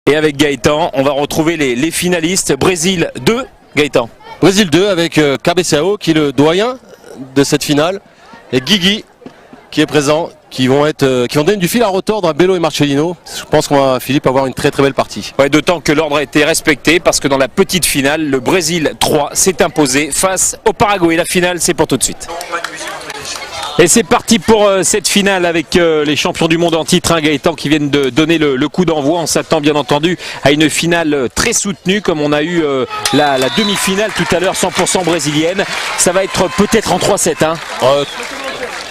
Et avec Gaëtan, on va retrouver les finalistes. Brésil 2, Gaëtan. Brésil 2 avec Cabeçao qui est le doyen de cette finale et Guigui qui est présent, qui vont donner du fil à retordre à Bello et Marcelino. Je pense qu'on va, Philippe, avoir une très très belle partie. Ouais, d'autant que l'ordre a été respecté parce que dans la petite finale, le Brésil 3 s'est imposé face au Paraguay. La finale, c'est pour tout de suite. Et c'est parti pour cette finale avec les champions du monde en titre, hein, Gaëtan, qui viennent de donner le coup d'envoi. On s'attend bien entendu à une finale très soutenue comme on a eu la demi-finale tout à l'heure 100% brésilienne. Ça va être peut-être en 3-7. Hein.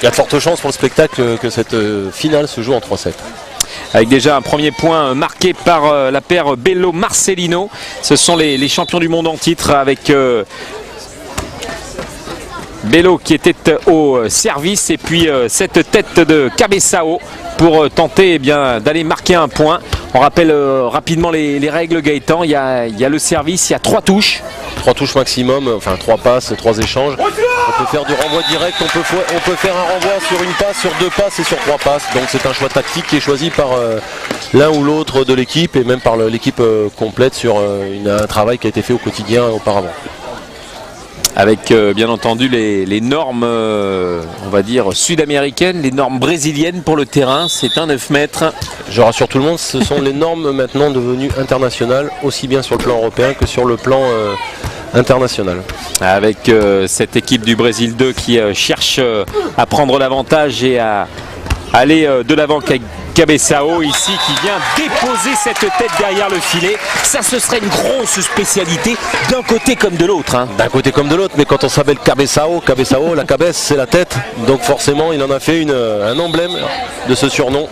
Il y a de fortes chances pour le spectacle que cette finale se joue en 3-7. Avec déjà un premier point marqué par la paire Bello-Marcelino. Ce sont les champions du monde en titre avec... Bello qui était au service et puis cette tête de Cabeçao pour tenter d'aller marquer un point. On rappelle rapidement les règles, Gaëtan. Il y a le service, il y a 3 touches. 3 touches maximum, enfin 3 passes, 3 échanges. On peut faire du renvoi direct, on peut faire un renvoi sur une passe, sur 2 passes et sur 3 passes. Donc c'est un choix tactique qui est choisi par l'un ou l'autre de l'équipe et même par l'équipe complète sur un travail qui a été fait au quotidien auparavant. Avec bien entendu les normes, on va dire, sud-américaines, les normes brésiliennes pour le terrain, c'est un 9 mètres. Je rassure tout le monde, ce sont les normes maintenant devenues internationales, aussi bien sur le plan européen que sur le plan international. Avec cette équipe du Brésil 2 qui cherche à prendre l'avantage et à aller de l'avant avec Cabeçao ici qui vient déposer cette tête derrière le filet. Ça, ce serait une grosse spécialité d'un côté comme de l'autre. Hein. D'un côté comme de l'autre, mais quand on s'appelle Cabeçao, la cabesse c'est la tête. Donc forcément il en a fait un emblème de ce surnom.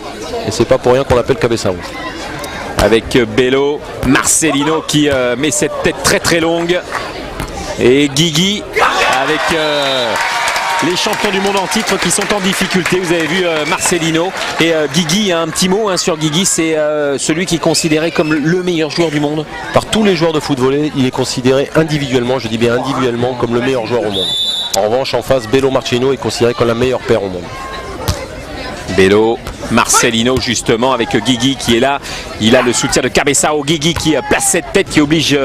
Et c'est pas pour rien qu'on l'appelle Cabeçao. Avec Bello, Marcelino qui met cette tête très très longue. Et Guigui avec... les champions du monde en titre qui sont en difficulté. Vous avez vu Marcelino et Guigui, un petit mot sur Guigui, c'est celui qui est considéré comme le meilleur joueur du monde. Par tous les joueurs de foot volley, il est considéré individuellement, je dis bien individuellement, comme le meilleur joueur au monde. En revanche, en face, Bello Marcelino est considéré comme la meilleure paire au monde. Bello, Marcelino justement avec Guigui qui est là. Il a le soutien de Cabeçao. Guigui qui place cette tête qui oblige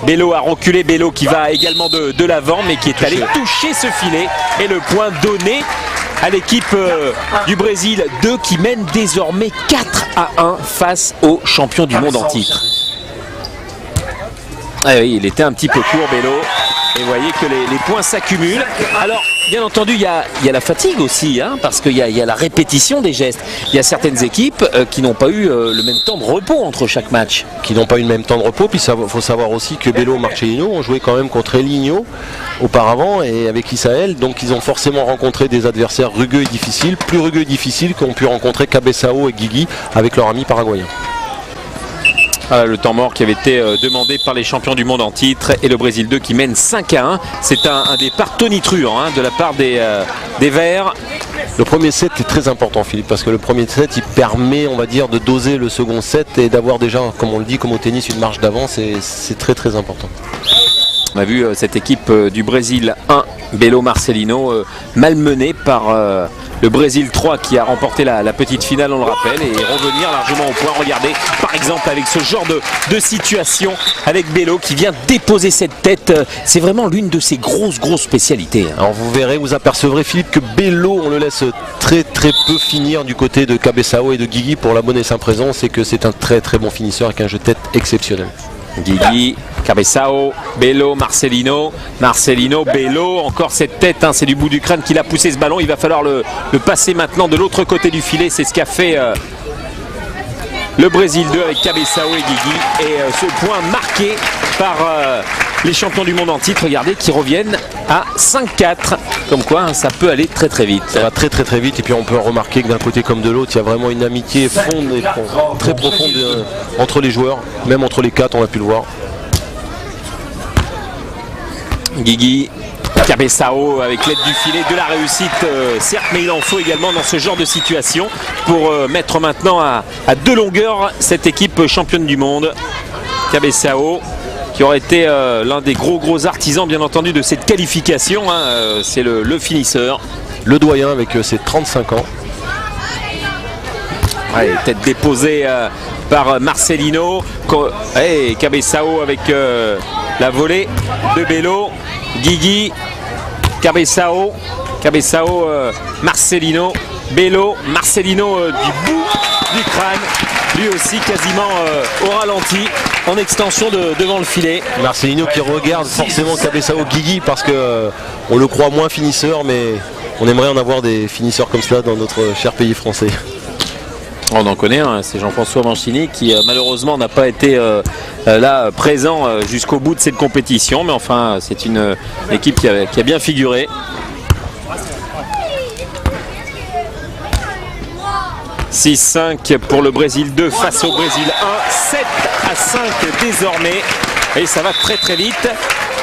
Bello à reculer. Bello qui va également de l'avant mais qui est allé toucher ce filet. Et le point donné à l'équipe du Brésil 2 qui mène désormais 4-1 face aux champions du monde en titre. Ah oui, il était un petit peu court Bello. Et vous voyez que les points s'accumulent. Alors, bien entendu, il y a la fatigue aussi, hein, parce qu'il y a la répétition des gestes. Il y a certaines équipes qui n'ont pas eu le même temps de repos entre chaque match. Qui n'ont pas eu le même temps de repos. Puis il faut savoir aussi que Bello et Marcelino ont joué quand même contre Elinho auparavant et avec Isaël. Donc ils ont forcément rencontré des adversaires rugueux et difficiles, plus rugueux et difficiles qu'ont pu rencontrer Cabeçao et Guigui avec leur ami paraguayen. Voilà le temps mort qui avait été demandé par les champions du monde en titre et le Brésil 2 qui mène 5-1. C'est un départ tonitruant de la part des Verts. Le premier set est très important Philippe parce que le premier set il permet on va dire de doser le second set et d'avoir déjà comme on le dit comme au tennis une marge d'avance et c'est très très important. On a vu cette équipe du Brésil 1, Bello Marcelino, malmenée par le Brésil 3 qui a remporté la petite finale, on le rappelle, et revenir largement au point. Regardez, par exemple, avec ce genre de situation, avec Bello qui vient déposer cette tête. C'est vraiment l'une de ses grosses spécialités. Hein. Alors vous verrez, vous apercevrez Philippe que Bello, on le laisse très peu finir du côté de Cabeçao et de Guigui pour la bonne et simple raison, c'est que c'est un très bon finisseur avec un jeu de tête exceptionnel. Guigui, Cabeçao, Bello, Marcelino, Bello, encore cette tête, hein, c'est du bout du crâne qu'il a poussé ce ballon, il va falloir le passer maintenant de l'autre côté du filet, c'est ce qu'a fait le Brésil 2 avec Cabeçao et Guigui, et ce point marqué par les champions du monde en titre, regardez, qui reviennent à 5-4, comme quoi hein, ça peut aller très vite. Ça va très vite et puis on peut remarquer que d'un côté comme de l'autre, il y a vraiment une amitié très profonde entre les joueurs, même entre les 4, on a pu le voir. Guigui, Cabeçao avec l'aide du filet, de la réussite, certes, mais il en faut également dans ce genre de situation pour mettre maintenant à 2 longueurs cette équipe championne du monde. Cabeçao qui aurait été l'un des gros artisans bien entendu de cette qualification, hein, c'est le finisseur. Le doyen avec ses 35 ans. Ouais, tête déposée par Marcelino. Et Cabezao avec la volée de Bello. Guigui, Cabezao, Marcelino, Bello, Marcelino du bout du crâne, lui aussi quasiment au ralenti, en extension devant le filet. Marcelino qui regarde forcément Cabezao, Guigui, parce que on le croit moins finisseur, mais on aimerait en avoir des finisseurs comme cela dans notre cher pays français. On en connaît un, c'est Jean-François Mancini qui malheureusement n'a pas été là présent jusqu'au bout de cette compétition, mais enfin c'est une équipe qui a bien figuré. 6-5 pour le Brésil 2 face au Brésil 1, 7-5 désormais, et ça va très très vite.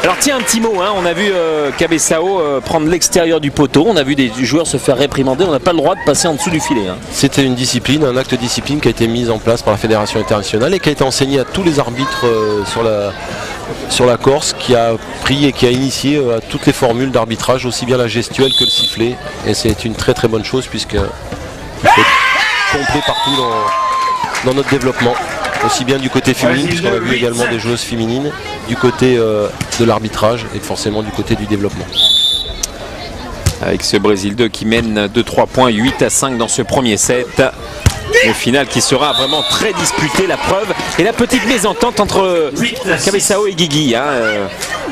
Alors tiens, un petit mot, hein. On a vu Cabezao prendre l'extérieur du poteau, on a vu des joueurs se faire réprimander, on n'a pas le droit de passer en dessous du filet. Hein. C'était une discipline, un acte de discipline qui a été mis en place par la Fédération internationale et qui a été enseigné à tous les arbitres sur la Corse, qui a pris et qui a initié toutes les formules d'arbitrage, aussi bien la gestuelle que le sifflet. Et c'est une très très bonne chose puisque il faut être complet partout dans notre développement. Aussi bien du côté féminin, puisqu'on a vu également des joueuses féminines, du côté de l'arbitrage et forcément du côté du développement. Avec ce Brésil 2 qui mène de 3 points, 8-5 dans ce premier set. Au final qui sera vraiment très disputé, la preuve. Et la petite mésentente entre Cabezao et Guigui. Hein,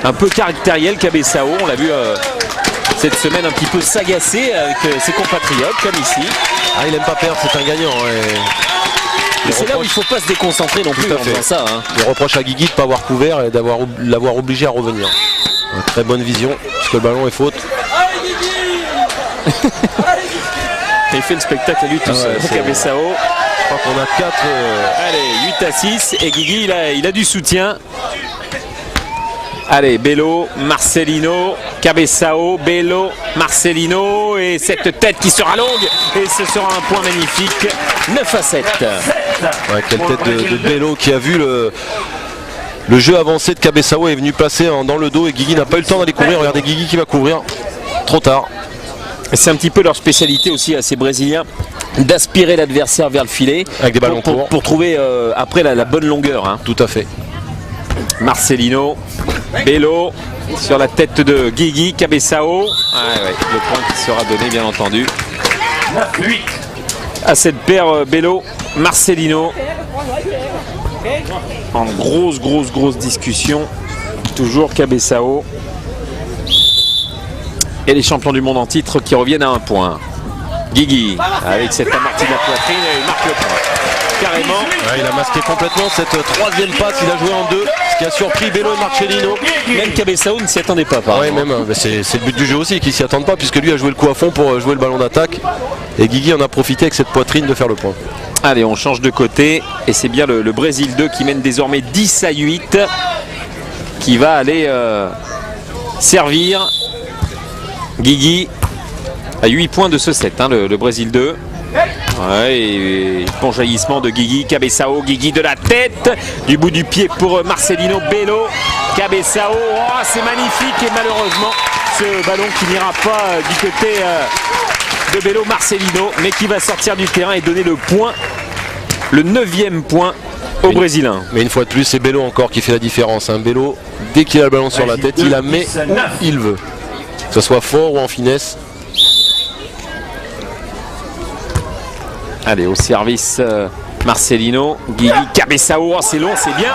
un peu caractériel Cabezao, on l'a vu cette semaine un petit peu s'agacer avec ses compatriotes comme ici. Ah, il n'aime pas perdre, c'est un gagnant. Et c'est là où il ne faut pas se déconcentrer non plus en faisant ça. Hein. Il reproche à Guigui de ne pas avoir couvert et l'avoir obligé à revenir. Une très bonne vision, puisque le ballon est faute. Il fait le spectacle à lui tout seul. Cabezao. Je crois qu'on a 4. Allez, 8-6 et Guigui il a du soutien. Allez, Bello, Marcelino, Cabezao, Bello, Marcelino, et cette tête qui sera longue, et ce sera un point magnifique, 9-7. Ouais, quelle tête de Bello qui a vu le jeu avancé de Cabezao, est venu placer dans le dos et Guigui n'a pas eu le temps d'aller couvrir. Regardez Guigui qui va couvrir, trop tard. C'est un petit peu leur spécialité aussi à ces Brésiliens, d'aspirer l'adversaire vers le filet avec des ballons courts pour trouver après la bonne longueur. Hein. Tout à fait. Marcelino, Bello sur la tête de Guigui, Cabezao. Le point qui sera donné bien entendu à cette paire Bello, Marcelino. En grosse discussion. Toujours Cabezao. Et les champions du monde en titre qui reviennent à un point. Guigui avec cette amortie de la poitrine, il marque le point. Carrément. Ouais, il a masqué complètement cette troisième passe, il a joué en deux, ce qui a surpris Bello et Marcelino. Même Cabezao ne s'y attendait pas. Ouais, même, c'est le but du jeu aussi, qu'il ne s'y attende pas, puisque lui a joué le coup à fond pour jouer le ballon d'attaque. Et Guigui en a profité avec cette poitrine de faire le point. Allez, on change de côté, et c'est bien le Brésil 2 qui mène désormais 10-8, qui va aller servir Guigui à 8 points de ce set, hein, le Brésil 2. Ouais, et bon jaillissement de Guigui, Cabezao, Guigui de la tête, du bout du pied pour Marcelino, Bello, Cabezao, c'est magnifique, et malheureusement ce ballon qui n'ira pas du côté de Bello, Marcelino, mais qui va sortir du terrain et donner le point, le 9e point au Brésilien. Mais une fois de plus, c'est Bello encore qui fait la différence. Hein. Bello, dès qu'il a le ballon sur la tête, il la met où il veut, que ce soit fort ou en finesse. Allez, au service Marcelino, Guigui, Cabezao, c'est long, c'est bien,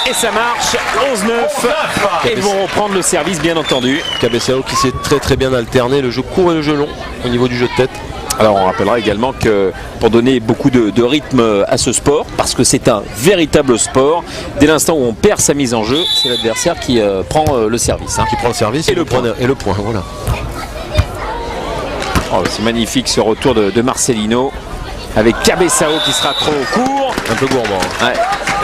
et ça marche, 11-9, et ils vont reprendre le service bien entendu. Cabezao qui s'est très bien alterné, le jeu court et le jeu long au niveau du jeu de tête. Alors on rappellera également que pour donner beaucoup de rythme à ce sport, parce que c'est un véritable sport, dès l'instant où on perd sa mise en jeu, c'est l'adversaire qui prend le service. Hein. Qui prend le service et le point, voilà. Oh, c'est magnifique ce retour de Marcelino. Avec Cabezao qui sera trop court. Un peu gourmand. Ouais.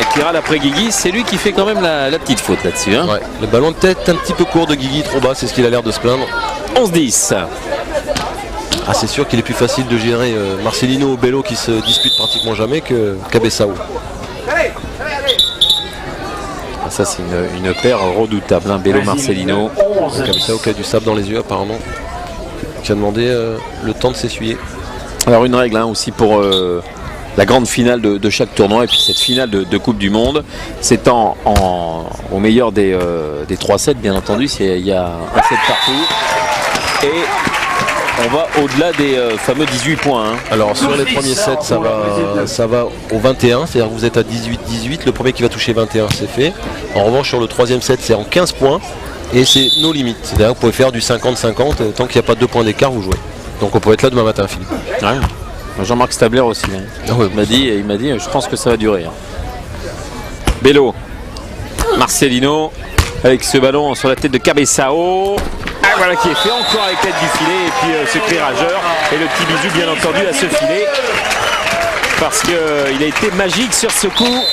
Et qui râle après Guigui, c'est lui qui fait quand même la petite faute là-dessus. Hein. Ouais. Le ballon de tête un petit peu court de Guigui, trop bas, c'est ce qu'il a l'air de se plaindre. 11-10. Ah, c'est sûr qu'il est plus facile de gérer Marcelino ou Bello qui se disputent pratiquement jamais que Cabezao. Ah, ça c'est une paire redoutable, hein, Bello, Marcelino. Cabezao qui a du sable dans les yeux apparemment. Qui a demandé le temps de s'essuyer. Alors une règle, hein, aussi pour la grande finale de chaque tournoi. Et puis cette finale de Coupe du Monde, c'est au meilleur des 3 sets, bien entendu. Il y a un set partout. Et on va au-delà des fameux 18 points. Hein. Alors sur les premiers sets, ça va au 21, c'est-à-dire que vous êtes à 18-18. Le premier qui va toucher 21, c'est fait. En revanche, sur le troisième set, c'est en 15 points. Et c'est nos limites. C'est-à-dire que vous pouvez faire du 50-50. Tant qu'il n'y a pas de 2 points d'écart, vous jouez. Donc on peut être là demain matin, Philippe. Ouais. Jean-Marc Stabler aussi. Hein. Ah ouais, il m'a dit, je pense que ça va durer. Hein. Bello, Marcelino, avec ce ballon sur la tête de Cabeçao. Ah, voilà qui est fait encore avec l'aide du filet. Et puis ce cri rageur. Et le petit bisou, bien entendu, à ce filet. Parce qu'il a été magique sur ce coup.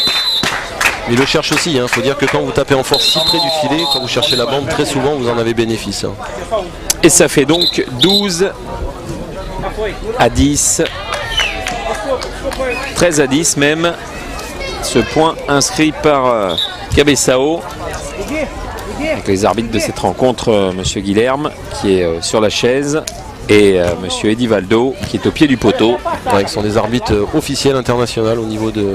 Il le cherche aussi, il faut dire que quand vous tapez en force si près du filet, quand vous cherchez la bande, très souvent vous en avez bénéfice. Hein. Et ça fait donc 12 à 10, 13 à 10 même, ce point inscrit par Cabeçao. Avec les arbitres de cette rencontre, Monsieur Guilherme qui est sur la chaise et Monsieur Edivaldo qui est au pied du poteau. Ouais, qui sont des arbitres officiels internationaux au niveau du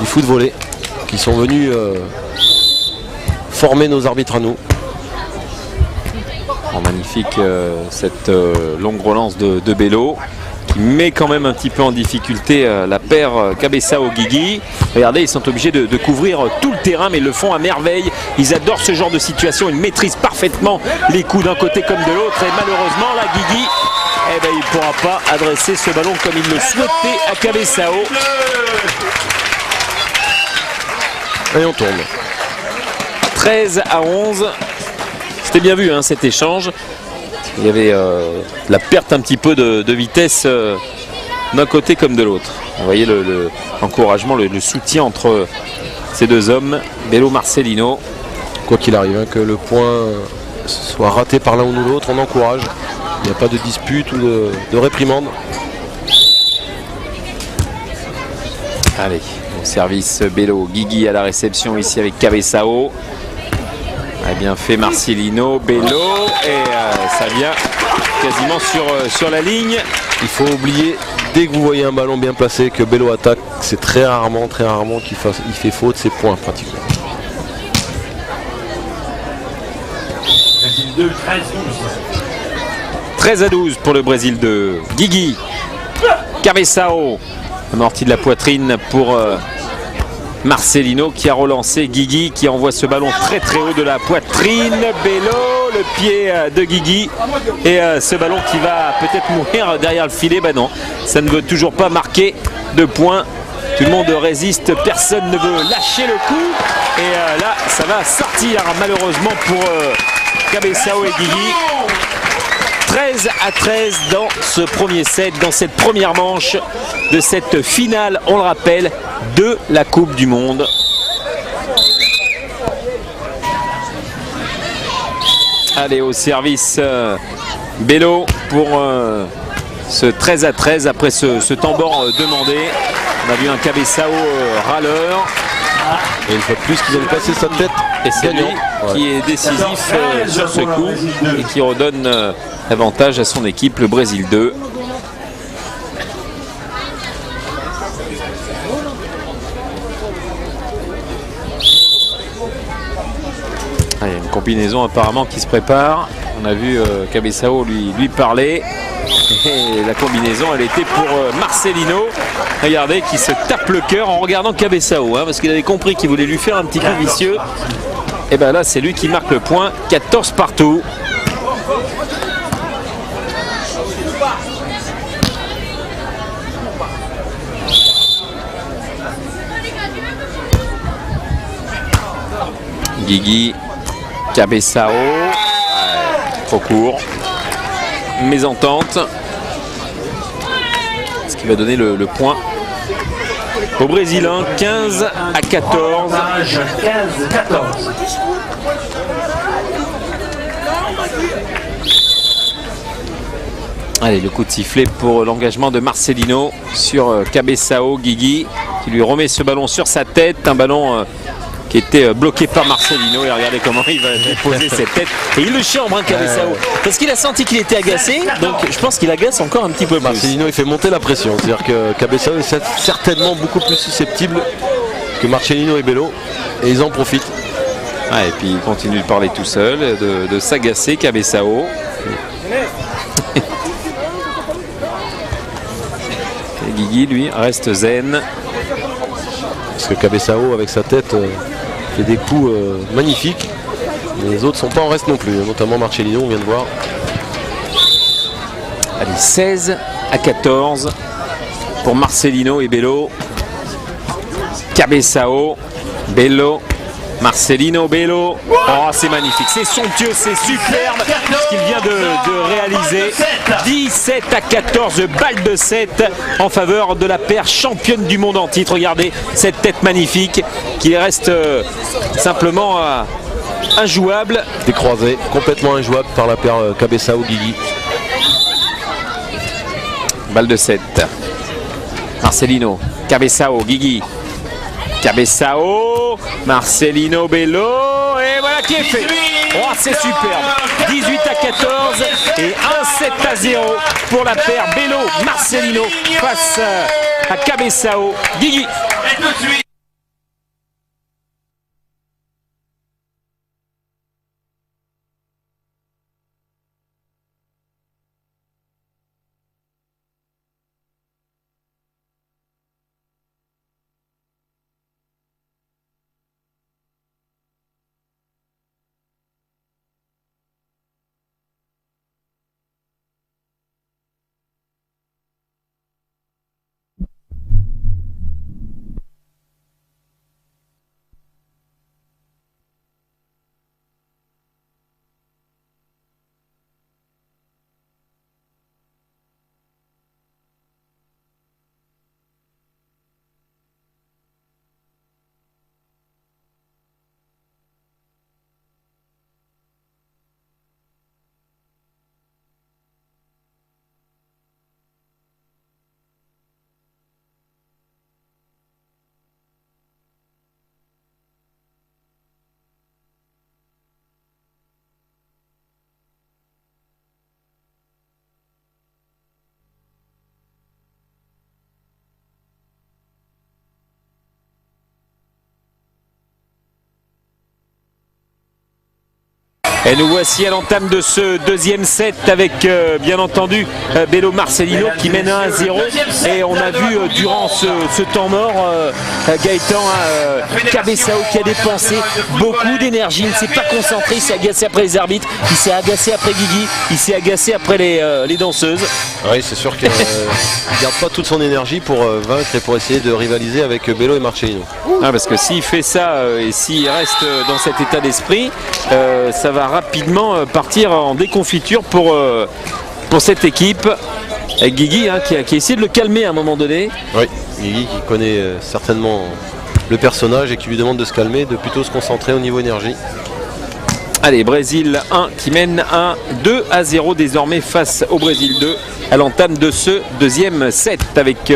foot volley, qui sont venus former nos arbitres à nous. Magnifique cette longue relance de Bello qui met quand même un petit peu en difficulté la paire Cabeçao-Guigui. Regardez, ils sont obligés de couvrir tout le terrain, mais ils le font à merveille. Ils adorent ce genre de situation, ils maîtrisent parfaitement les coups d'un côté comme de l'autre. Et malheureusement, là, Guigui, il ne pourra pas adresser ce ballon comme il le souhaitait à Cabeçao. Et on tourne. 13 à 11. C'était bien vu, hein, cet échange. Il y avait la perte un petit peu de vitesse d'un côté comme de l'autre. Vous voyez l'encouragement, le soutien entre ces deux hommes, Bello Marcelino. Quoi qu'il arrive, hein, que le point soit raté par l'un ou l'autre, on encourage. Il n'y a pas de dispute ou de réprimande. Allez, au service Bello, Guigui à la réception ici avec Cabeçao. A bien fait Marcelino, Bello et ça vient quasiment sur la ligne. Il faut oublier, dès que vous voyez un ballon bien placé, que Bello attaque, c'est très rarement qu'il fait faute, c'est points pratiquement. 13 à 12 pour le Brésil de Guigui. Cabeçao, amorti de la poitrine pour Marcelino qui a relancé Guigui qui envoie ce ballon très très haut de la poitrine. Bello, le pied de Guigui et ce ballon qui va peut-être mourir derrière le filet. Ben non, ça ne veut toujours pas marquer de points. Tout le monde résiste, personne ne veut lâcher le coup. Et là, ça va sortir malheureusement pour Cabeçao et Guigui. 13 à 13 dans ce premier set, dans cette première manche de cette finale, on le rappelle, de la Coupe du Monde. Allez, au service Bello pour ce 13 à 13 après ce tambour demandé. On a vu un Cabeçao râleur. Et une fois de plus, qu'ils ont passé sa tête. Et c'est lui qui est décisif sur ce coup et qui redonne avantage à son équipe, le Brésil 2. Allez, une combinaison apparemment qui se prépare. On a vu Cabeçao lui parler. Et la combinaison, elle était pour Marcelino. Regardez, qui se tape le cœur en regardant Cabeçao, hein, parce qu'il avait compris qu'il voulait lui faire un petit coup vicieux. Et bien là, c'est lui qui marque le point. 14 partout. Guigui, Cabeçao, trop court, mésentente, ce qui va donner le point au Brésilien. 15 à 14. 15-14. Allez, le coup de sifflet pour l'engagement de Marcelino sur Cabeçao. Guigui qui lui remet ce ballon sur sa tête, un ballon qui était bloqué par Marcelino. Et regardez comment il va déposer cette tête. Et il le chambre, hein, Cabezao. Parce qu'il a senti qu'il était agacé. Donc je pense qu'il agace encore un petit peu plus. Marcelino, il fait monter la pression. C'est-à-dire que Cabezao est certainement beaucoup plus susceptible que Marcelino et Bello. Et ils en profitent. Ah, et puis il continue de parler tout seul, de s'agacer, Cabezao. Et Guigui, lui, reste zen. Parce que Cabezao, avec sa tête, fait des coups magnifiques. Mais les autres sont pas en reste non plus, notamment Marcelino, on vient de voir. Allez, 16-14 pour Marcelino et Bello. Cabezao, Bello. Marcelino, Bello, oh c'est magnifique, c'est somptueux, c'est superbe ce qu'il vient de réaliser. 17-14, balle de 7 en faveur de la paire championne du monde en titre. Regardez cette tête magnifique qui reste simplement injouable. Décroisé, complètement injouable par la paire Cabezao-Guigui. Balle de 7. Marcelino, Cabezao, Guigui. Cabezao, Marcelino, Bello, et voilà qui est fait. Oh, c'est superbe. 18-14 et 1-7-0 pour la paire Bello, Marcelino face à Cabezao, Guigui. Et nous voici à l'entame de ce deuxième set avec bien entendu Bello Marcelino qui mène 1-0 et on a vu durant ce temps mort Gaëtan Cabezao qui a dépensé beaucoup d'énergie, il ne s'est pas concentré, il s'est agacé après les arbitres, il s'est agacé après Guigui, il s'est agacé après les danseuses. Oui, c'est sûr qu'il ne garde pas toute son énergie pour vaincre et pour essayer de rivaliser avec Bello et Marcelino. Ah, parce que s'il fait ça et s'il reste dans cet état d'esprit, ça va rapidement partir en déconfiture pour cette équipe. Avec Guigui qui a essayé de le calmer à un moment donné. Oui, Guigui qui connaît certainement le personnage et qui lui demande de se calmer, de plutôt se concentrer au niveau énergie. Allez, Brésil 1 qui mène 2-0 désormais face au Brésil 2 à l'entame de ce deuxième set avec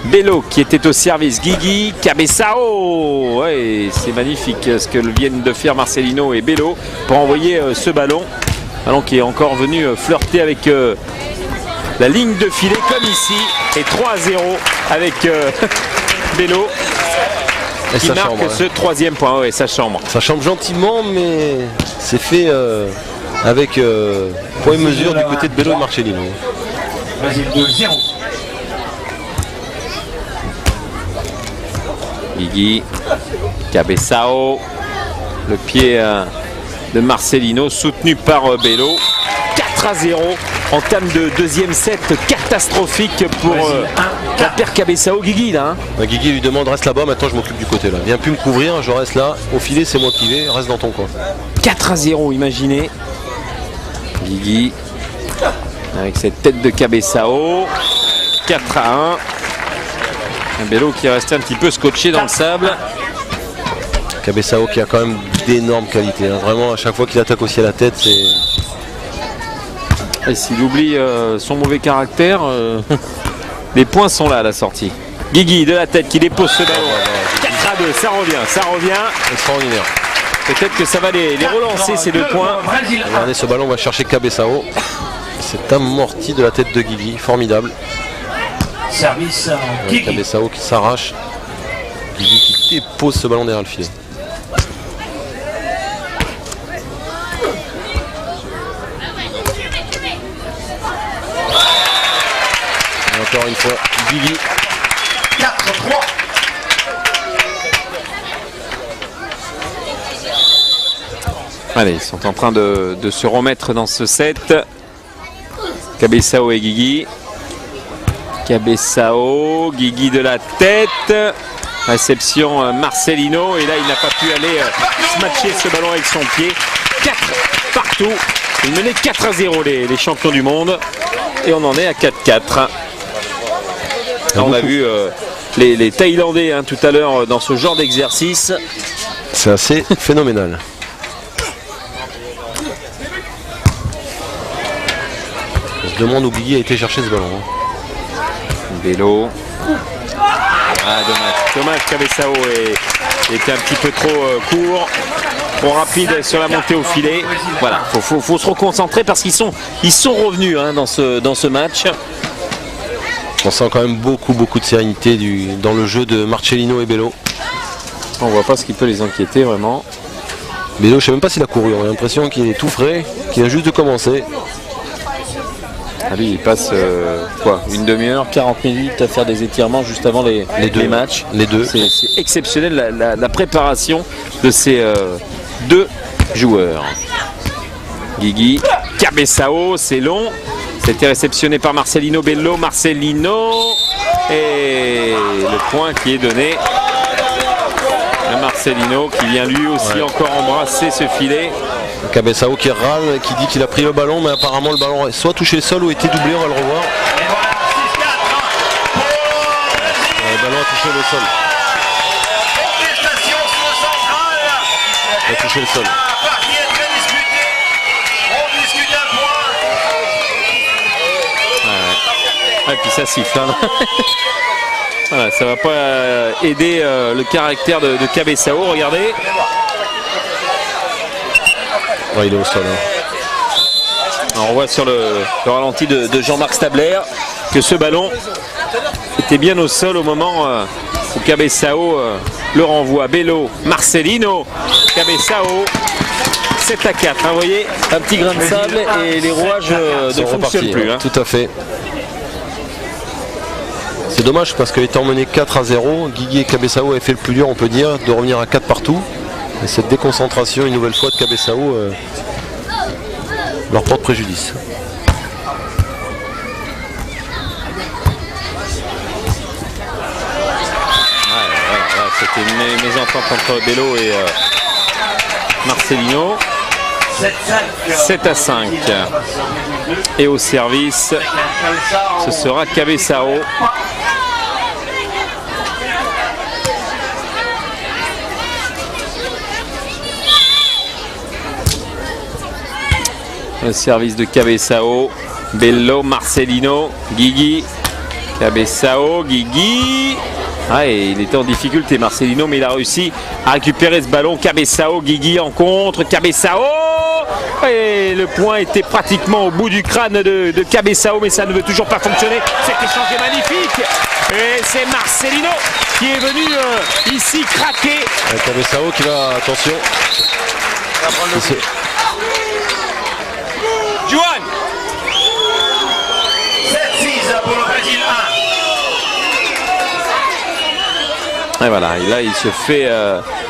Bello qui était au service, Guigui, Cabezao. Ouais, c'est magnifique ce que viennent de faire Marcelino et Bello pour envoyer ce ballon. Ballon qui est encore venu flirter avec la ligne de filet comme ici. Et 3-0 avec Bello qui marque chambre, ce troisième point. Ouais, ça chambre. Ça chambre gentiment, mais c'est fait avec point et mesure du côté de Bello et Marcelino. Brésil 2-0. Guigui, Cabezao, le pied de Marcelino soutenu par Bello. 4-0, entame de deuxième set catastrophique pour la paire Cabezao. Guigui là. Guigui lui demande reste là-bas, maintenant je m'occupe du côté là. Viens plus me couvrir, je reste là. Au filet c'est moi qui vais, reste dans ton coin. 4-0, imaginez. Guigui avec cette tête de Cabezao. 4-1. Un Bello qui est resté un petit peu scotché dans le sable. Cabezao qui a quand même d'énormes qualités. Vraiment, à chaque fois qu'il attaque aussi à la tête, c'est... Et s'il oublie son mauvais caractère, les points sont là à la sortie. Guigui de la tête qui dépose ce ballon. à 2, ça revient. Extraordinaire. Peut-être que ça va les relancer ces 2 points. Regardez, ce ballon va chercher Cabeçao. C'est amorti de la tête de Guigui, formidable. Service Guigui. Cabeçao qui s'arrache. Guigui qui dépose ce ballon derrière le filet. Et encore une fois, Guigui. 4-3. Allez, ils sont en train de se remettre dans ce set. Cabeçao et Guigui. Cabeçao, Guigui de la tête. Réception Marcelino. Et là, il n'a pas pu aller smatcher ce ballon avec son pied. 4 partout. Il menait 4-0 les champions du monde. Et on en est à 4-4. On a vu les Thaïlandais tout à l'heure dans ce genre d'exercice. C'est assez phénoménal. On se demande où Guigui a été chercher ce ballon. Bello. Ah, dommage. Cabeçao était un petit peu trop court, trop rapide sur la montée au filet. Voilà, faut se reconcentrer parce qu'ils sont revenus dans ce match. On sent quand même beaucoup de sérénité dans le jeu de Marcelino et Bello. On voit pas ce qui peut les inquiéter vraiment. Bello, je sais même pas s'il a couru. On a l'impression qu'il est tout frais, qu'il vient juste de commencer. Ah, lui, il passe une demi-heure, 40 minutes à faire des étirements juste avant les matchs. Les deux. C'est exceptionnel la préparation de ces 2 joueurs. Guigui, Cabeçao, c'est long. C'était réceptionné par Marcelino. Bello, Marcelino. Et le point qui est donné à Marcelino qui vient lui aussi encore embrasser ce filet. Cabeçao qui râle, qui dit qu'il a pris le ballon, mais apparemment le ballon a soit touché le sol ou été doublé, on va le revoir. Le ballon a touché le sol. Il a touché le sol. Et puis ça siffle. Voilà, ça va pas aider le caractère de Cabeçao. Regardez. Ouais, il est au sol. Alors, on voit sur le ralenti de Jean-Marc Stabler que ce ballon était bien au sol au moment où Cabeçao le renvoie. Bello, Marcelino, Cabeçao. 7-4, vous voyez, un petit grain de sable et les rouages ne fonctionnent plus. Tout à fait. C'est dommage parce qu'étant mené 4-0, Guigui et Cabeçao avaient fait le plus dur, on peut dire, de revenir à 4 partout. Et cette déconcentration une nouvelle fois de Cabeçao leur porte préjudice. C'était une mésentente entre Bello et Marcelino. 7-5. Et au service, ce sera Cabeçao. Le service de Cabeçao, Bello, Marcelino, Guigui, Cabeçao, Guigui. Ah, et il était en difficulté Marcelino, mais il a réussi à récupérer ce ballon. Cabeçao, Guigui en contre, Cabeçao. Et le point était pratiquement au bout du crâne de Cabeçao, mais ça ne veut toujours pas fonctionner. Cet échange est magnifique. Et c'est Marcelino qui est venu ici craquer. Cabeçao qui va, attention. Juan. 7-6 pour le Brésil 1. Et voilà, et là il se fait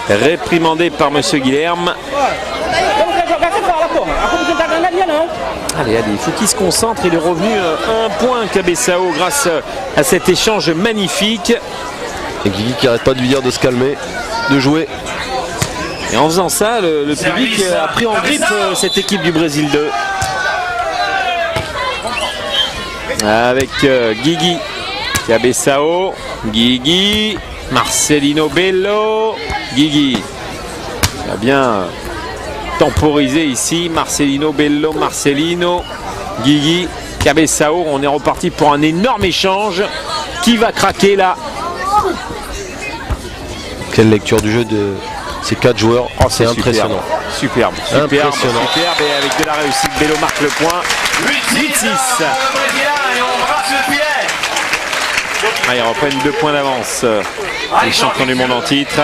réprimander par Monsieur Guilherme. Allez, il faut qu'il se concentre. Il est revenu un point Cabeçao grâce à cet échange magnifique. Et Guigui qui n'arrête pas de lui dire de se calmer, de jouer. Et en faisant ça, le public a pris en grippe cette équipe du Brésil 2. Avec Guigui, Cabeçao, Guigui, Marcelino, Bello, Guigui. Il a bien temporisé ici. Marcelino, Bello, Marcelino, Guigui, Cabeçao. On est reparti pour un énorme échange. Qui va craquer là? Quelle lecture du jeu de ces 4 joueurs. Oh, c'est impressionnant. Superbe. Et avec de la réussite, Bello marque le point. 8-6. Ils reprennent 2 points d'avance. Les champions du monde en titre.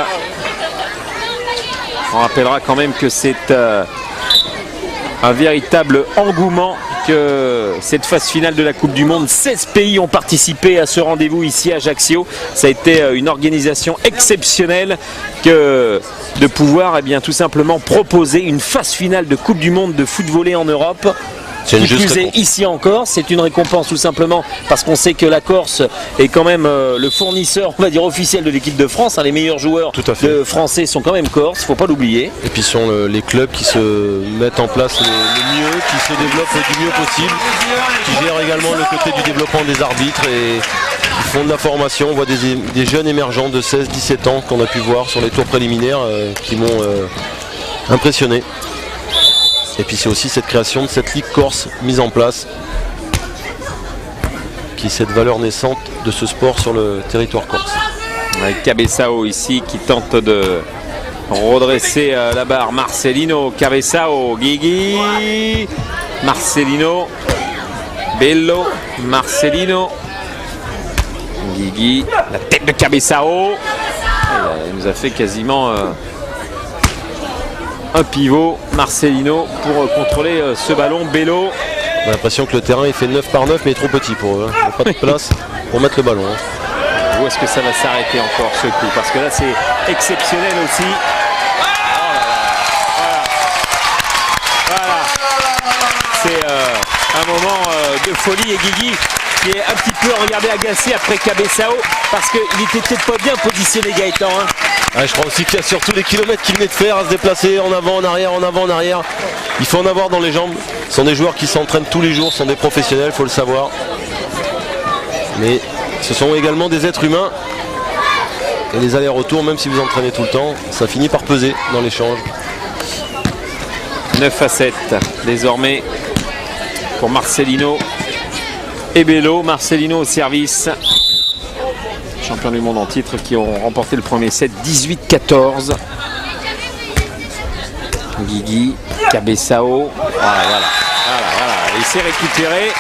On rappellera quand même que c'est un véritable engouement que cette phase finale de la Coupe du Monde. 16 pays ont participé à ce rendez-vous ici à Ajaccio. Ça a été une organisation exceptionnelle que de pouvoir tout simplement proposer une phase finale de Coupe du Monde de foot volley en Europe. Qui plus est ici encore, c'est une récompense tout simplement parce qu'on sait que la Corse est quand même le fournisseur, on va dire officiel de l'équipe de France. Les meilleurs joueurs français sont quand même corses, faut pas l'oublier. Et puis sont les clubs qui se mettent en place le mieux, qui se développent du mieux possible, qui gèrent également le côté du développement des arbitres et qui font de la formation. On voit des jeunes émergents de 16-17 ans qu'on a pu voir sur les tours préliminaires qui m'ont impressionné. Et puis c'est aussi cette création de cette Ligue Corse mise en place, qui est cette valeur naissante de ce sport sur le territoire corse. Avec Cabeçao ici qui tente de redresser la barre. Marcelino, Cabeçao, Guigui, Marcelino, Bello, Marcelino, Guigui, la tête de Cabeçao. Il nous a fait quasiment un pivot, Marcelino, pour contrôler ce ballon. Bello. On a l'impression que le terrain il fait 9 par 9 mais il est trop petit pour eux. Il n'y a pas de place pour mettre le ballon. Où est-ce que ça va s'arrêter encore ce coup? Parce que là c'est exceptionnel aussi. Voilà. C'est un moment de folie et Guigui qui est un petit peu regardé agacé après Cabeçao parce qu'il était peut-être pas bien positionné Gaëtan. Je crois aussi qu'il y a surtout les kilomètres qu'il venait de faire à se déplacer en avant, en arrière, en avant, en arrière. Il faut en avoir dans les jambes. Ce sont des joueurs qui s'entraînent tous les jours, ce sont des professionnels, il faut le savoir. Mais ce sont également des êtres humains. Et les allers-retours, même si vous entraînez tout le temps, ça finit par peser dans l'échange. 9-7 désormais pour Marcelino et Bello. Marcelino au service. Champions du monde en titre qui ont remporté le premier set 18-14. Guigui, Cabeçao. Voilà. Il s'est récupéré.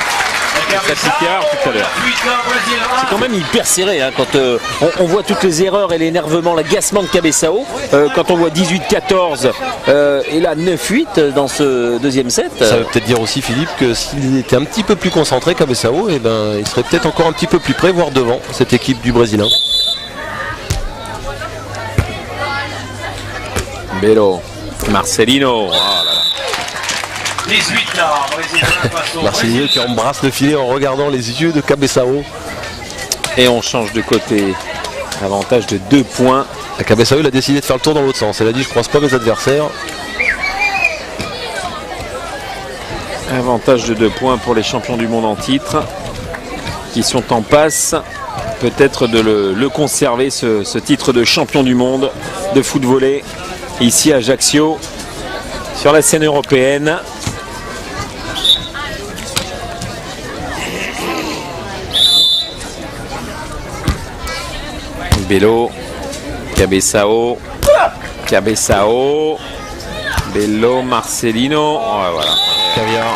Sa petite erreur tout à l'heure. C'est quand même hyper serré quand on voit toutes les erreurs et l'énervement, l'agacement de Cabeçao. Quand on voit 18-14 et là 9-8 dans ce deuxième set. Ça veut peut-être dire aussi Philippe que s'il était un petit peu plus concentré, Cabeçao, il serait peut-être encore un petit peu plus près, voire devant cette équipe du Brésilien. Bello, Marcelino. Oh là là. 18 ans, Marcelino qui embrasse le filet en regardant les yeux de Cabeçao. Et on change de côté. Avantage de 2 points. Cabeçao il a décidé de faire le tour dans l'autre sens. Il a dit je croise pas mes adversaires. Avantage de 2 points pour les champions du monde en titre qui sont en passe peut-être de le conserver ce titre de champion du monde de foot volley ici à Ajaccio sur la scène européenne. Bello, Cabeçao, Bello, Marcelino. Oh, voilà. Caviar.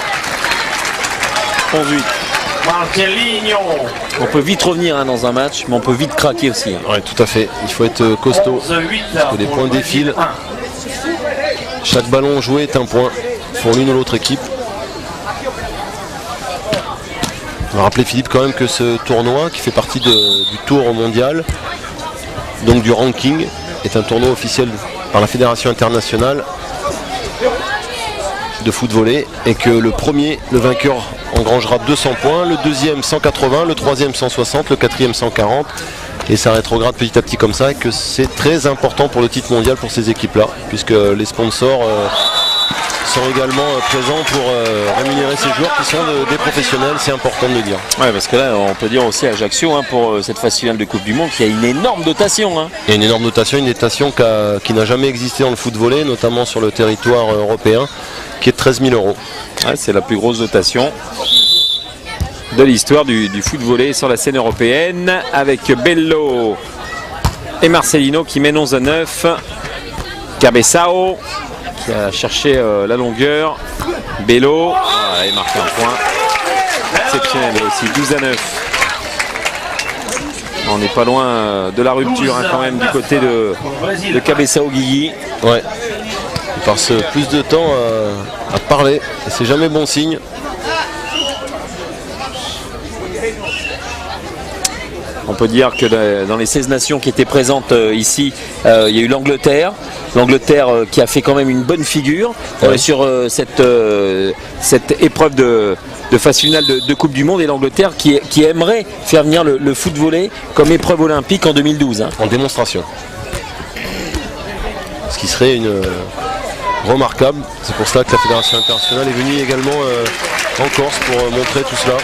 11-8. Marcelino. On peut vite revenir dans un match, mais on peut vite craquer aussi. Oui, tout à fait. Il faut être costaud. Parce que les points défilent. Chaque ballon joué est un point pour l'une ou l'autre équipe. On va rappeler Philippe quand même que ce tournoi qui fait partie du tour mondial, donc du ranking, est un tournoi officiel par la Fédération internationale de foot volley et que le vainqueur engrangera 200 points, le deuxième 180, le troisième 160, le quatrième 140 et ça rétrograde petit à petit comme ça et que c'est très important pour le titre mondial pour ces équipes-là puisque les sponsors sont également présents pour rémunérer ces joueurs qui sont des professionnels, c'est important de le dire. Ouais, parce que là on peut dire aussi à Ajaccio pour cette phase finale de Coupe du Monde qu'il y a une énorme dotation. Il y a une énorme dotation, une dotation qui n'a jamais existé dans le foot volley, notamment sur le territoire européen, qui est de 13 000 €. Ouais, c'est la plus grosse dotation de l'histoire du foot volley sur la scène européenne avec Bello Et Marcelino qui mène 11-9. Cabezao qui a cherché la longueur. Bello, il marque un point. Exceptionnel aussi, 12-9. On n'est pas loin de la rupture quand même du côté de Cabezao Guigui. Ouais. Il passe plus de temps à parler, et c'est jamais bon signe. On peut dire que dans les 16 nations qui étaient présentes ici, il y a eu l'Angleterre. L'Angleterre qui a fait quand même une bonne figure sur cette épreuve de phase finale de Coupe du Monde, et l'Angleterre qui aimerait faire venir le foot volley comme épreuve olympique en 2012. En démonstration. Ce qui serait remarquable. C'est pour cela que la Fédération internationale est venue également en Corse pour montrer tout cela.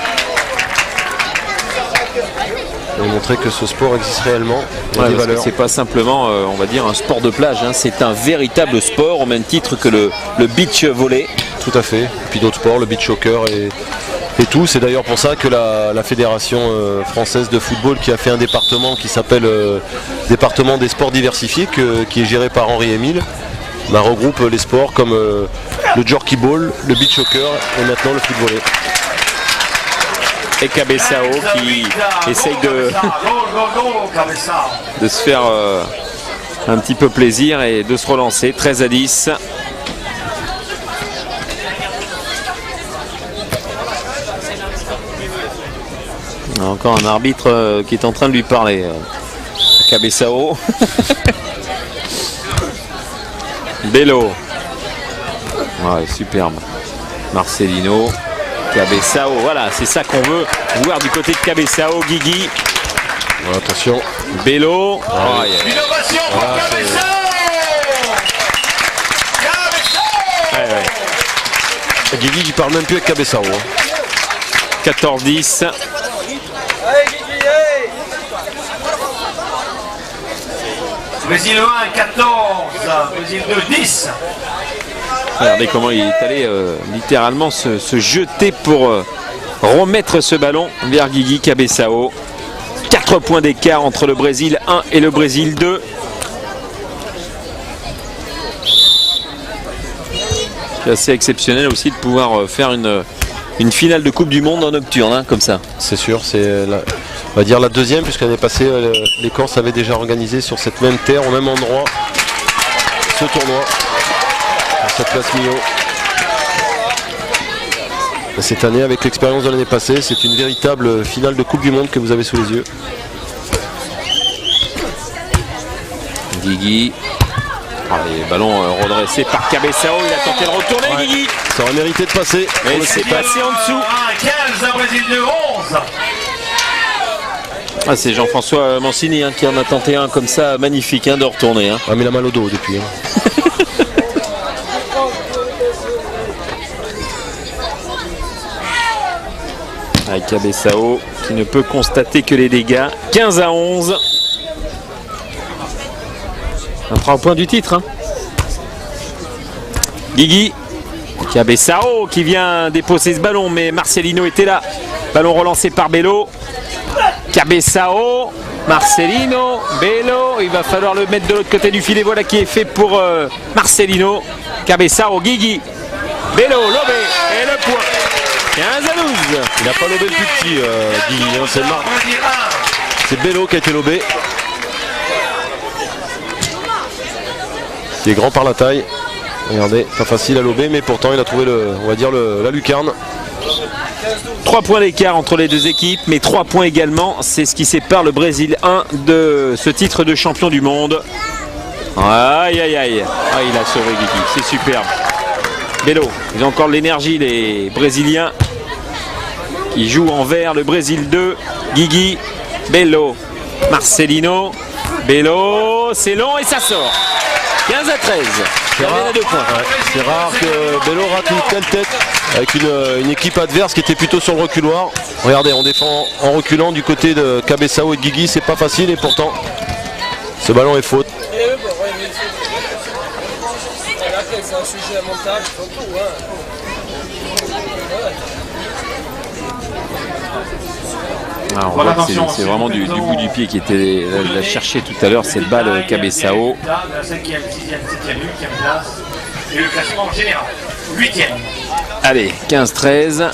Et montrer que ce sport existe réellement. Ouais, parce que c'est pas simplement, on va dire, un sport de plage, hein. C'est un véritable sport au même titre que le beach volley. Tout à fait. Et puis d'autres sports, le beach soccer et tout. C'est d'ailleurs pour ça que la Fédération française de football, qui a fait un département qui s'appelle département des sports diversifiés, qui est géré par Henri-Émile, regroupe les sports comme le jerky ball, le beach soccer et maintenant le foot volley. Et Cabezao qui essaye de se faire un petit peu plaisir et de se relancer. 13-10. Encore un arbitre qui est en train de lui parler. Cabezao. Bello. Ouais, superbe. Marcelino. Cabezao, voilà, c'est ça qu'on veut voir du côté de Cabezao. Guigui. Voilà, attention. Bello. Innovation pour Cabezao. Guigui qui parle même plus avec Cabezao. 14-10. Brésil 1, 14. Brésil 2, 10. Regardez comment il est allé littéralement se jeter pour remettre ce ballon vers Guigui. Cabezao. 4 points d'écart entre le Brésil 1 et le Brésil 2. C'est assez exceptionnel aussi de pouvoir faire une finale de Coupe du Monde en nocturne, hein, comme ça. C'est sûr, c'est on va dire la deuxième, puisque l'année passée, les Corses avaient déjà organisé sur cette même terre, au même endroit, ce tournoi. Cette place Millau. Cette année, avec l'expérience de l'année passée, c'est une véritable finale de Coupe du Monde que vous avez sous les yeux. Guigui. Allez, ballon redressé par Cabezao. Il a tenté de retourner, Guigui. Ça aurait mérité de passer. Mais c'est passé en dessous. 1, 15, Brésil 2, 11. Ah, c'est Jean-François Mancini qui en a tenté un comme ça, magnifique, de retourner. Ah, mais il a mal au dos depuis. Avec Cabezao qui ne peut constater que les dégâts. 15-11. Un 3 points du titre. Guigui. Cabezao qui vient déposer ce ballon, mais Marcelino était là. Ballon relancé par Bello. Cabezao. Marcelino. Bello. Il va falloir le mettre de l'autre côté du filet. Voilà qui est fait pour Marcelino. Cabezao. Guigui. Bello. Lobé. Et le point. 15-12. Il n'a pas lobé le plus petit, Guigui. C'est Bello qui a été lobé. Qui est grand par la taille. Regardez, pas facile à lober, mais pourtant il a trouvé la lucarne. 3 points d'écart entre les deux équipes, mais 3 points également. C'est ce qui sépare le Brésil 1 de ce titre de champion du monde. Aïe aïe aïe. Ah, il a sauvé Guigui, c'est superbe. Bello, ils ont encore de l'énergie, les Brésiliens qui jouent en vert. Le Brésil 2, Guigui, Bello, Marcelino, Bello, c'est long et ça sort. 15-13. C'est rare que Bello rate une telle tête avec une équipe adverse qui était plutôt sur le reculoir. Regardez, on défend en reculant du côté de Cabezao et de Guigui, c'est pas facile et pourtant ce ballon est faute. C'est un sujet mental, surtout. Alors, on voit que c'est vraiment du bout du pied qui était la chercher tout à l'heure, cette balle Cabezao. La 5e, 6e, 7e, 8e place. Et le classement général. 8e. Allez, 15-13.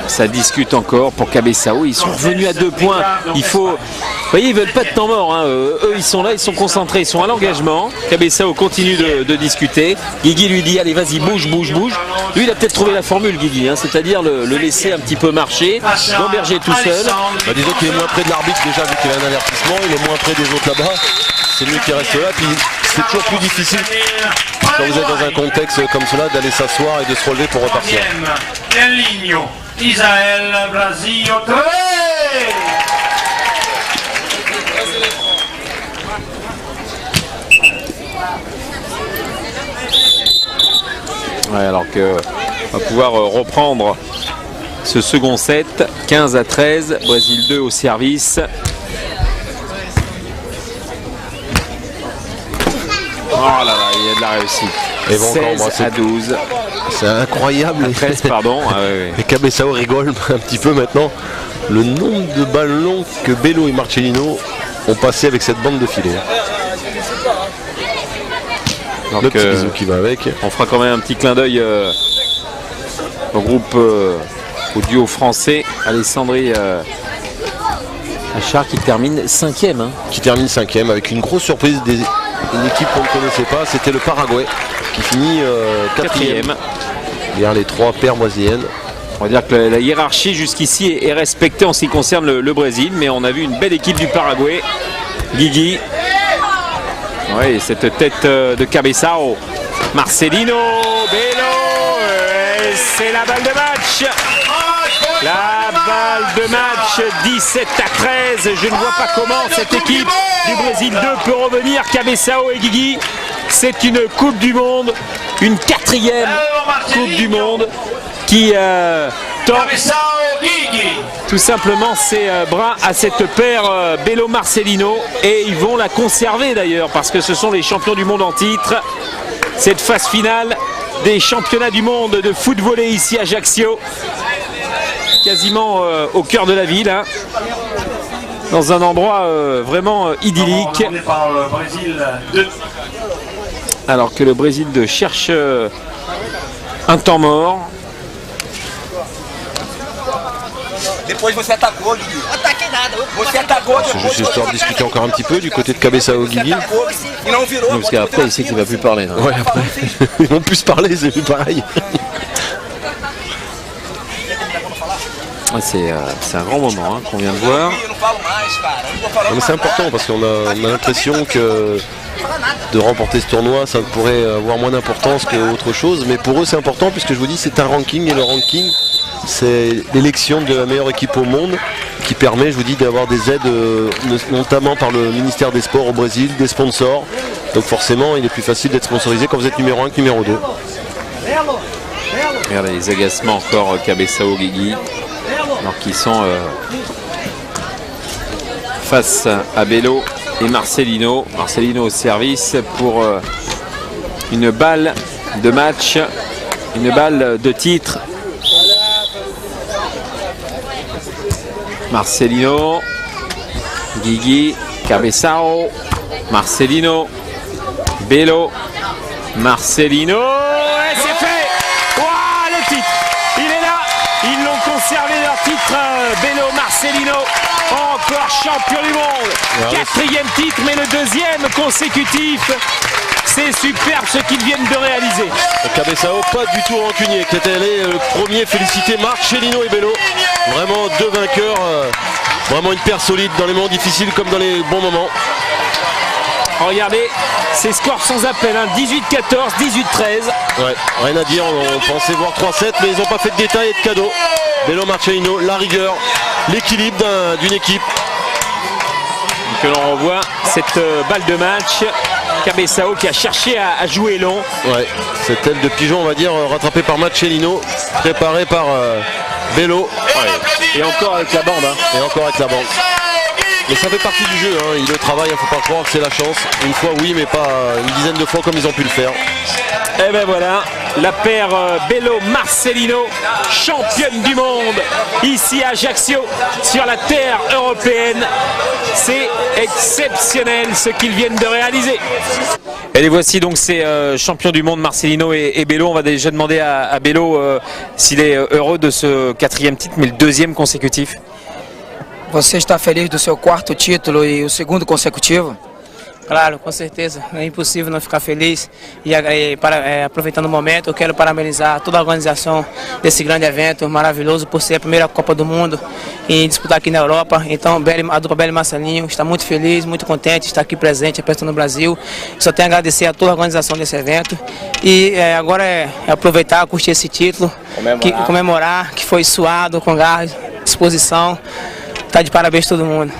Ça discute encore pour Cabezao. Ils sont revenus à 2 points. Il faut. Vous voyez, ils veulent pas de temps mort. Hein. Eux, ils sont là, ils sont concentrés, ils sont à l'engagement. Cabezao continue de discuter. Guigui lui dit allez, vas-y, bouge, bouge, bouge. Lui, il a peut-être trouvé la formule, Guigui, hein, c'est-à-dire le laisser un petit peu marcher, Gamberger tout seul. Bah, disons qu'il est moins près de l'arbitre déjà, vu qu'il a un avertissement. Il est moins près des autres là-bas. C'est mieux qu'il reste là. Puis c'est toujours plus difficile quand vous êtes dans un contexte comme cela d'aller s'asseoir et de se relever pour repartir. Isaël Brasil. Ouais, alors que on va pouvoir reprendre ce second set. 15-13, Brésil 2 au service. Oh là là, il y a de la réussite. Et bon, 16-12. C'est incroyable. 13, pardon. Ah, ouais. Et Cabezao rigole un petit peu maintenant. Le nombre de ballons que Bello et Marcellino ont passé avec cette bande de filet. Donc, le petit bisou qui va avec. On fera quand même un petit clin d'œil au groupe, au duo français. Alessandri Achard qui termine 5e. Hein. Qui termine 5e avec une grosse surprise d'une équipe qu'on ne connaissait pas. C'était le Paraguay qui finit 4e. Derrière les 3 paires brésiliennes. On va dire que la hiérarchie jusqu'ici est respectée en ce qui concerne le Brésil, mais on a vu une belle équipe du Paraguay. Guigui. Oui, cette tête de Cabezao. Marcelino, Bello, c'est la balle de match. La balle de match, 17-13. Je ne vois pas comment cette équipe du Brésil 2 peut revenir. Cabezao et Guigui, c'est une Coupe du Monde, une 4e Coupe du Monde qui tord tout simplement ses bras à cette paire Bello Marcelino, et ils vont la conserver d'ailleurs parce que ce sont les champions du monde en titre. Cette phase finale des championnats du monde de foot volley ici à Ajaccio, quasiment au cœur de la ville, hein, dans un endroit vraiment idyllique. Alors que le Brésil 2 cherche un temps mort. C'est juste histoire de discuter encore un petit peu du côté de Cabezao Guigui. Parce qu'après il sait qu'il ne va plus parler. Ouais, après, ils vont plus se parler, c'est plus pareil. C'est un grand moment hein, qu'on vient de voir. C'est important parce qu'on a l'impression que de remporter ce tournoi, ça pourrait avoir moins d'importance qu'autre chose. Mais pour eux, c'est important puisque je vous dis, c'est un ranking et le ranking, c'est l'élection de la meilleure équipe au monde qui permet, je vous dis, d'avoir des aides, notamment par le ministère des Sports au Brésil, des sponsors. Donc forcément, il est plus facile d'être sponsorisé quand vous êtes numéro 1 que numéro 2. Regardez les agacements encore Cabezao, Guigui, alors qu'ils sont face à Bello et Marcelino. Marcelino au service pour une balle de match, une balle de titre. Marcelino, Guigui, Cabezao, Marcelino, Bello, Marcelino, et c'est fait. Wow, le titre, il est là, ils l'ont conservé leur titre, Bello, Marcelino, encore champion du monde, 4e titre mais le 2e consécutif. C'est superbe ce qu'ils viennent de réaliser. Cabezao pas du tout rancunier, qui était allé le premier féliciter Marcellino et Bello. Vraiment 2 vainqueurs, vraiment une paire solide dans les moments difficiles comme dans les bons moments. Regardez, ces scores sans appel, hein, 18-14, 18-13. Ouais, rien à dire, on pensait voir 3-7, mais ils n'ont pas fait de détails et de cadeaux. Bello, Marcellino, la rigueur, l'équilibre d'une équipe. Que l'on revoit cette balle de match. Cabezao qui a cherché à jouer long. Ouais, cette aile de pigeon, on va dire, rattrapée par Marcellino, préparée par Bello. Ouais. Et encore avec la bande. Hein. Et encore avec la bande. Mais ça fait partie du jeu, hein. Il le travaille, il ne faut pas croire que c'est la chance. Une fois oui, mais pas une dizaine de fois comme ils ont pu le faire. Et ben voilà, la paire Bello-Marcelino, championne du monde, ici à Ajaccio, sur la terre européenne. C'est exceptionnel ce qu'ils viennent de réaliser. Et les voici donc ces champions du monde, Marcelino et Bello. On va déjà demander à Bello s'il est heureux de ce 4e titre, mais le 2e consécutif. Você está feliz do seu 4º título e o 2º consecutivo? Claro, com certeza. É impossível não ficar feliz. Aproveitando o momento, eu quero parabenizar toda a organização desse grande evento maravilhoso por ser a primeira Copa do Mundo e disputar aqui na Europa. Então, a dupla Bello e Marcelinho está muito feliz, muito contente de estar aqui presente, representando o Brasil. Só tenho a agradecer a toda a organização desse evento. E agora é aproveitar, curtir esse título, comemorar, que foi suado, com garra, disposição. Tá de parabéns todo mundo.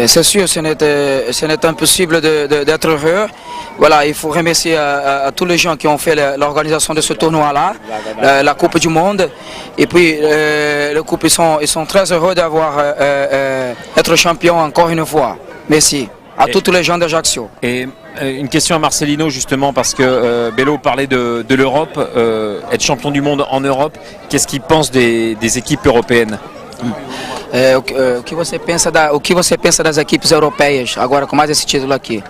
C'est sûr, ce n'est impossible d'être heureux. Voilà, il faut remercier à tous les gens qui ont fait l'organisation de ce tournoi-là, la Coupe du Monde. Et puis, le couple, ils sont très heureux d'avoir être champion encore une fois. Merci à tous les gens d'Ajaccio. Et une question à Marcelino justement, parce que Bello parlait de l'Europe, être champion du monde en Europe. Qu'est-ce qu'il pense des équipes européennes? O que você pensa das equipes europeias agora com mais esse título aqui?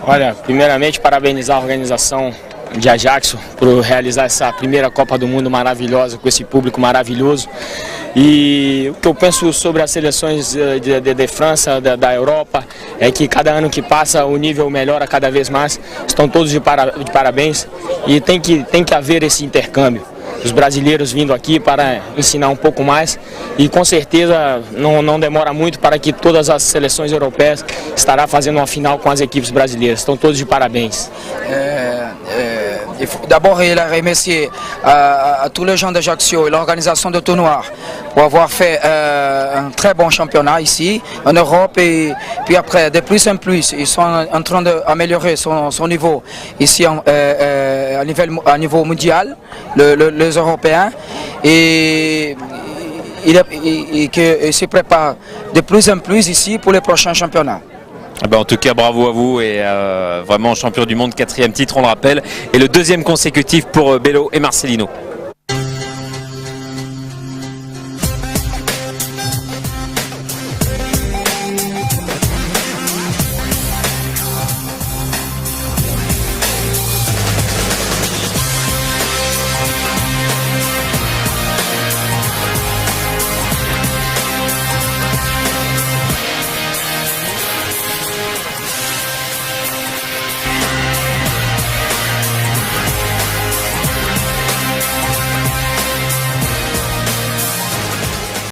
Olha, primeiramente parabenizar a organização de Ajaccio por realizar essa primeira Copa do Mundo maravilhosa, com esse público maravilhoso. E o que eu penso sobre as seleções de França, da Europa, é que cada ano que passa o nível melhora cada vez mais. Estão todos de parabéns e tem que haver esse intercâmbio. Os brasileiros vindo aqui para ensinar um pouco mais e com certeza não demora muito para que todas as seleções europeias estará fazendo uma final com as equipes brasileiras. Estão todos de parabéns. D'abord, il a remercié à tous les gens d'Ajaccio et l'organisation du tournoi pour avoir fait un très bon championnat ici en Europe, et puis après, de plus en plus, ils sont en train d'améliorer son niveau ici à niveau mondial, les Européens, et qu'il se prépare de plus en plus ici pour les prochains championnats. En tout cas, bravo à vous, et vraiment champion du monde, 4e titre, on le rappelle, et le 2e consécutif pour Bello et Marcelino.